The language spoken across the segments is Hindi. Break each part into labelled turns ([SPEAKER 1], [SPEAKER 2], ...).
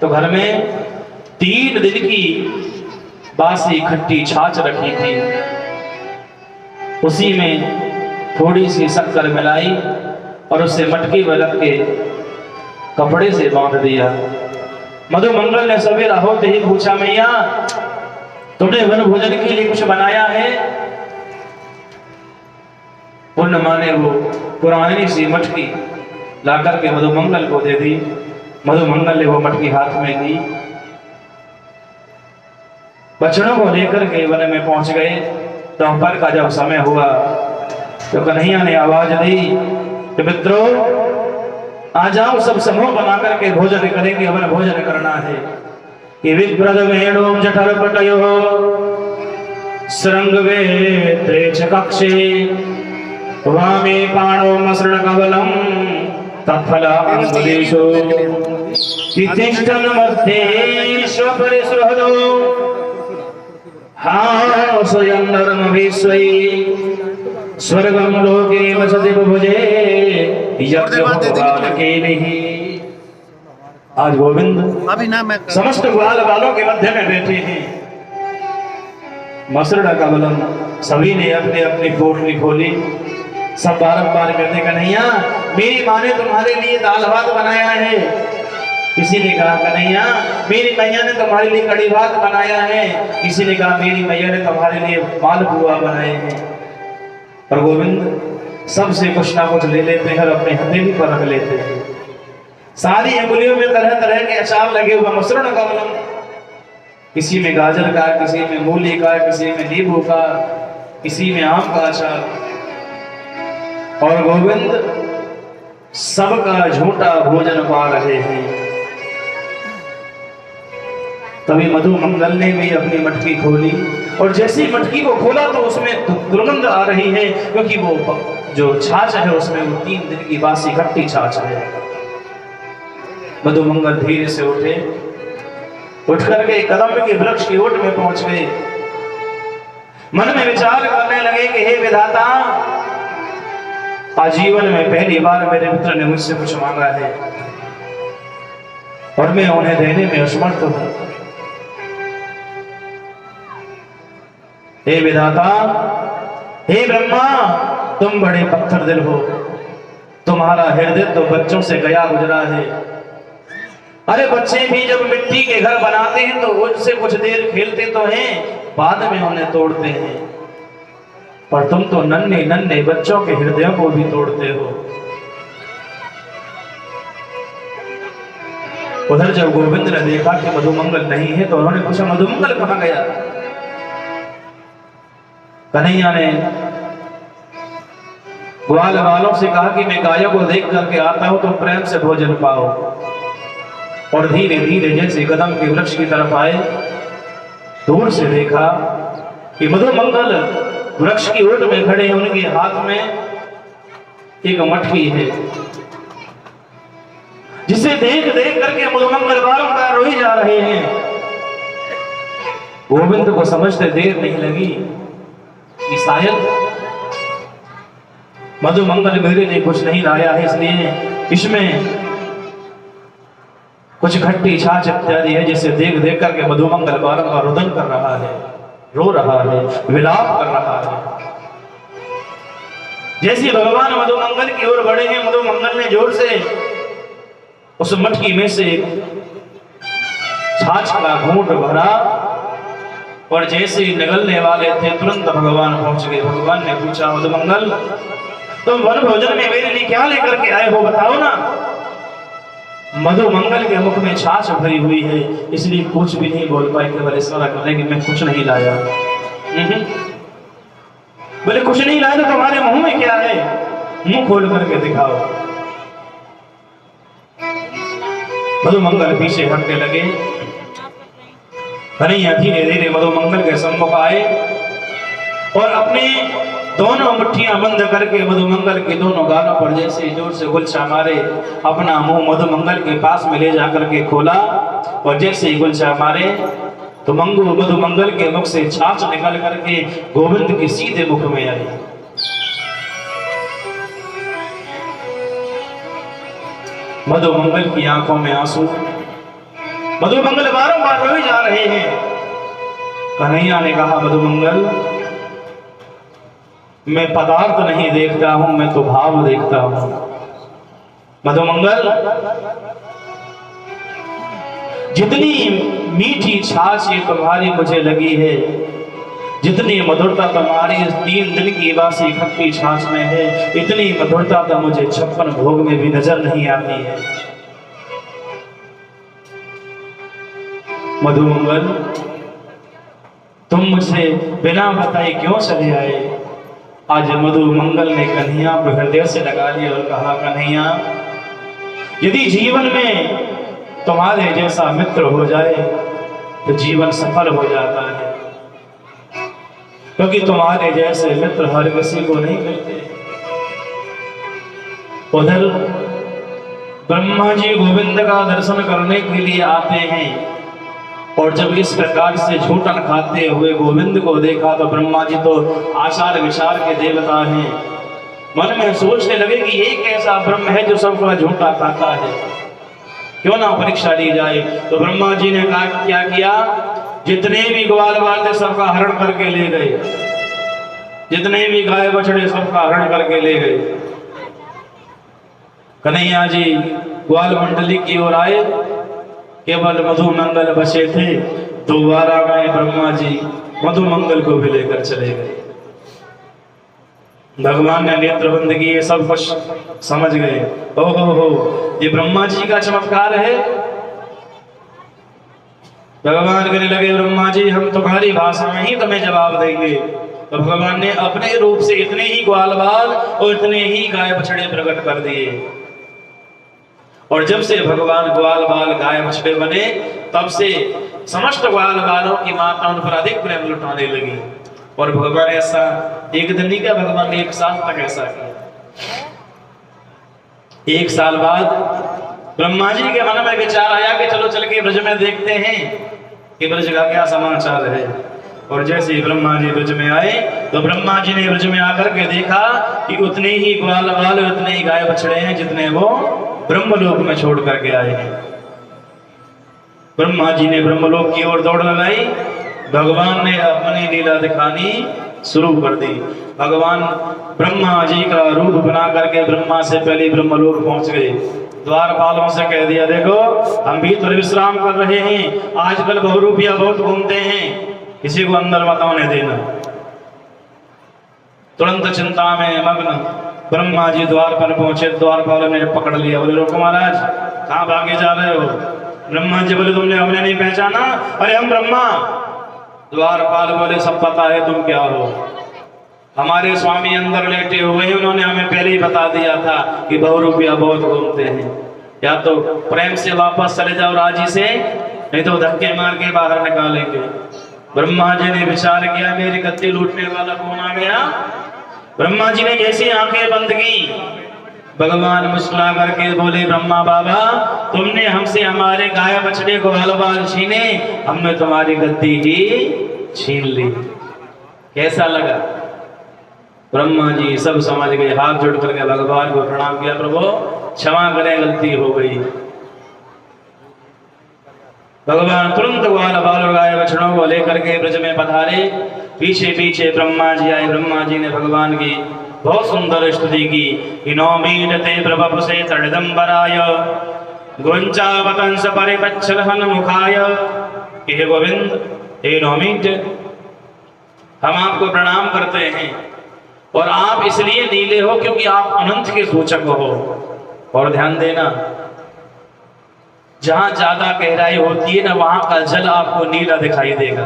[SPEAKER 1] तो घर में 3 दिन की बासी खट्टी छाछ रखी थी, उसी में थोड़ी सी शक्कर मिलाई और उसे मटकी में रख के कपड़े से बांध दिया। मधुमंगल ने सवेरा होते ही पूछा, मैया तुमने वन भोजन के लिए कुछ बनाया है? पूर्ण माँ ने वो पुरानी सी मटकी लाकर के मधुमंगल को दे दी। मधुमंगल ने वो मटकी हाथ में ली, बछड़ों को लेकर के वन में पहुंच गए। दोपहर का जब समय हुआ तो कन्हैया ने आवाज दी कि मित्रों आ जाओ, सब समूह बना करके भोजन करेंगे, वन भोजन करना है। कि विप्रद वेणुं जठर पटयो श्रृंग वेत्रे च कक्षे वामे पाणो मसृण कवलम तत्फला अंगुलीषु तिष्ठन् मध्ये स्वपरिसृहदो हाँ स्वयं नरमभिस्वै स्वर्गम लोके वसति बुभुजे यज्ञ भगवान के नहीं। आज गोविंद समस्त ग्वाल बालों के मध्य में बैठे हैं। मसरड़ा कवलम, सभी ने अपने अपनी पोटली खोली। सब बारंबार कहते, कन्हैया मेरी माँ ने तुम्हारे लिए दाल भात बनाया है। किसी ने कहा, कन्हैया मेरी मैया ने तुम्हारे लिए कड़ी भात बनाया है। किसी ने कहा, मेरी मैया ने तुम्हारे लिए मालपुआ बनाए हैं। पर गोविंद सबसे कुछ ना कुछ ले लेते हैं और अपने हथेली पर रख लेते हैं। सारी अंगुलियों में तरह तरह के अचार लगे हुए। मसरण कवलम, किसी में गाजर का, किसी में मूली का, किसी में नींबू का, किसी में आम का अचार। और गोविंद सबका झूठा भोजन पा रहे हैं। तभी मधुमंगल ने भी अपनी मटकी खोली और जैसे ही मटकी को खोला तो उसमें दुर्गंध आ रही है, क्योंकि वो जो छाछ है उसमें वो 3 दिन की बासी खट्टी छाछ है। मधुमंगल धीरे से उठे, उठ करके कदम के वृक्ष की ओट में पहुंच गए। मन में विचार करने लगे कि हे विधाता, आजीवन में पहली बार मेरे मित्र ने मुझसे कुछ मांगा है और मैं उन्हें देने में असमर्थ हूं। हे विधाता, हे ब्रह्मा, तुम बड़े पत्थर दिल हो। तुम्हारा हृदय तो बच्चों से गया गुजरा है। अरे बच्चे भी जब मिट्टी के घर बनाते हैं तो उनसे कुछ देर खेलते तो हैं, बाद में उन्हें तोड़ते हैं। पर तुम तो नन्हे नन्हे बच्चों के हृदयों को भी तोड़ते हो। उधर जब गोविंद ने देखा कि मधुमंगल नहीं है तो उन्होंने पूछा, मधुमंगल कहां गया? कन्हैया ने ग्वाल वालों से कहा कि मैं गायों को देख करके आता हूं, तुम प्रेम से भोजन पाओ। और धीरे धीरे जैसे कदम के वृक्ष की तरफ आए, दूर से देखा कि मधुमंगल वृक्ष की ओट में खड़े हैं। उनके हाथ में एक मटकी है, जिसे देख देख करके मधुमंगल बारंबार रोए जा रहे हैं। गोविंद को समझते देर नहीं लगी कि शायद मधुमंगल मेरे लिए कुछ नहीं लाया है, इसलिए इसमें कुछ खट्टी छाछ इत्यादि है, जिसे देख देख करके मधुमंगल बारंबार रुदन कर रहा है, रो रहा है, विलाप कर रहा है। जैसे भगवान मधुमंगल की ओर बढ़े हैं, मधुमंगल ने जोर से उस मटकी में से छाछ का घूंट भरा और जैसे ही निगलने वाले थे तुरंत भगवान पहुंच गए। भगवान ने पूछा, मधुमंगल तुम वन भोजन में मेरे लिए क्या लेकर के आए हो, बताओ ना। मधुमंगल के मुख में छाछ भरी हुई है, इसलिए कुछ भी नहीं बोल पाए। केवल इशारा कर कि मैं कुछ नहीं लाया। बोले कुछ नहीं लाया तो तुम्हारे मुंह में क्या है, मुंह खोल करके दिखाओ। मधुमंगल पीछे हटने लगे। कन्हैया धीरे धीरे मधुमंगल के सम्मुख आए और अपने दोनों मुट्ठियां बंद करके मधुमंगल के दोनों गालों पर जैसे जोर से गुलछा मारे, अपना मुंह मधुमंगल के पास में ले जाकर के खोला और जैसे ही गुलछा मारे तो मधुमंगल के मुख से छाछ निकल करके गोविंद के सीधे मुख में आई। मधुमंगल की आंखों में आंसू, मधुमंगल बारंबार रोए जा रहे हैं। कन्हैया ने कहा, मधुमंगल मैं पदार्थ नहीं देखता हूं, मैं तो भाव देखता हूं। मधुमंगल जितनी मीठी छाछ ये तुम्हारी मुझे लगी है, जितनी मधुरता तुम्हारी इस 3 दिन की बासी खट्टी छाछ में है, इतनी मधुरता तो मुझे 56 भोग में भी नजर नहीं आती है। मधुमंगल तुम मुझसे बिना बताए क्यों चले आए? आज मधुमंगल ने कन्हैया को हृदय से लगा लिया और कहा, कन्हैया यदि जीवन में तुम्हारे जैसा मित्र हो जाए तो जीवन सफल हो जाता है, क्योंकि तुम्हारे जैसे मित्र हर किसी को नहीं मिलते। उधर ब्रह्मा जी गोविंद का दर्शन करने के लिए आते हैं और जब इस प्रकार से झूठन खाते हुए गोविंद को देखा तो ब्रह्मा जी तो आचार विचार के देवता हैं, मन में सोचने लगे कि ये कैसा ब्रह्म है जो सबका झूठा खाता है, क्यों ना परीक्षा ली जाए। तो ब्रह्मा जी ने कहा, क्या किया, जितने भी ग्वाल बाल थे सबका हरण करके ले गए, जितने भी गाय बछड़े सबका हरण करके ले गए। कन्हैया जी ग्वाल मंडली की ओर आए, केवल मधुमंगल बचे थे। दोबारा गए ब्रह्मा जी, मधुमंगल को भी लेकर चले गए। भगवान ने नेत्र बंद किए, सब कुछ समझ गए। हो ये ब्रह्मा जी का चमत्कार है। भगवान कहने लगे, ब्रह्मा जी हम तुम्हारी भाषा में ही तुम्हें जवाब देंगे। तो भगवान ने अपने रूप से इतने ही ग्वाल बाल और इतने ही गाय बछड़े प्रकट कर दिए। और जब से भगवान ग्वाल बाल गाय बछड़े बने, तब से समस्त ग्वाल बालों की माता उन पर अधिक प्रेम लुटाने लगी। और भगवान ऐसा एक दिन नहीं किया, भगवान ने 1 साल तक ऐसा किया। 1 साल बाद ब्रह्मा जी के मन में विचार आया कि चलो चल के ब्रज में देखते हैं कि ब्रज का क्या समाचार है। और जैसे ही ब्रह्मा जी ब्रज में आए तो ब्रह्मा जी ने ब्रज में आकर के देखा कि उतने ही ग्वाल बाल उतने ही गाय बछड़े हैं जितने वो ब्रह्मलोक में छोड़ करके आए हैं। ब्रह्मा जी ने ब्रह्मलोक की ओर दौड़ लगाई। भगवान ने अपनी लीला दिखानी शुरू कर दी। भगवान ब्रह्मा जी का रूप बना करके ब्रह्मा से पहले ब्रह्मलोक पहुंच गए। द्वारपालों से कह दिया, देखो हम भी थोड़े विश्राम कर रहे हैं, आजकल बहुरूपिया बहुत घूमते हैं, किसी को अंदर मत आने देना। तुरंत चिंता में मग्न ब्रह्मा जी द्वार पर पहुंचे। द्वारपालों ने पकड़ लिया, बोले रोको महाराज, कहाँ भागे जा रहे हो? ब्रह्मा जी बोले, तुमने हमने नहीं पहचाना? अरे हम ब्रह्मा। द्वारपाल बोले, सब पता है तुम क्या हो, हमारे स्वामी अंदर लेटे हुए हैं, उन्होंने हमें पहले ही बता दिया था कि बहुरूपिया बहुत घूमते हैं, या तो प्रेम से वापस चले जाओ राजी से, नहीं तो धक्के मार के बाहर निकालेंगे। ब्रह्मा जी ने विचार किया, मेरी गद्दी लूटने वाला कौन आ गया? ब्रह्मा जी ने जैसी आंखें बंद की, भगवान मुस्कुरा करके बोले, ब्रह्मा बाबा तुमने हमसे हमारे गाय बछड़े को बाल छीने, हमने तुम्हारी गद्दी ही छीन ली। कैसा लगा? ब्रह्मा जी सब समझ गए, हाथ जोड़ करके भगवान को प्रणाम किया, प्रभु क्षमा करें, गलती हो गई। भगवान तुरंत ग्वाल बाल और गाय बछड़ों को लेकर के ब्रज में पधारे। पीछे पीछे ब्रह्मा जी आए। ब्रह्मा जी ने भगवान की बहुत सुंदर स्तुति की। नौमीडते प्रभु से तड़दंबराय गुंचावतंस परिपच्छल हनुमुखाय। हे गोविंद, हे नौमीड, हम आपको प्रणाम करते हैं, और आप इसलिए नीले हो क्योंकि आप अनंत के सूचक हो। और ध्यान देना, जहां ज्यादा गहराई होती है ना, वहां का जल आपको नीला दिखाई देगा,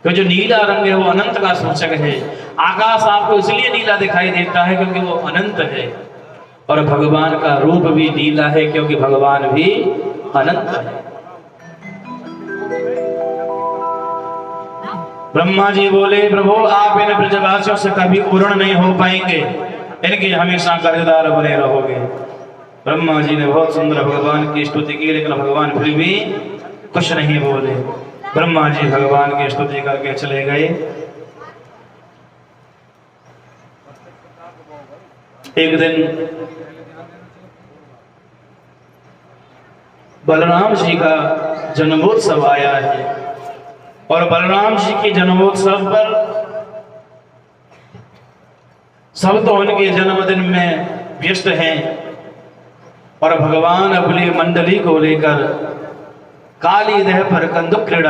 [SPEAKER 1] तो जो नीला रंग है वो अनंत का सूचक है। आकाश आपको इसलिए नीला दिखाई देता है क्योंकि वो अनंत है, और भगवान का रूप भी नीला है क्योंकि भगवान भी अनंत है। ब्रह्मा जी बोले, प्रभु आप इन ब्रजवासियों से कभी पूर्ण नहीं हो पाएंगे, इनके हमेशा कर्जदार बने रहोगे। ब्रह्मा जी ने बहुत सुंदर भगवान की स्तुति की, लेकिन भगवान फिर भी कुछ नहीं बोले। ब्रह्मा जी भगवान की स्तुति करके चले गए। एक दिन बलराम जी का जन्मोत्सव आया है और बलराम जी के जन्मोत्सव पर सब तो उनके जन्मदिन में व्यस्त हैं और भगवान अपनी मंडली को लेकर काली देह पर कंदुक क्रीड़ा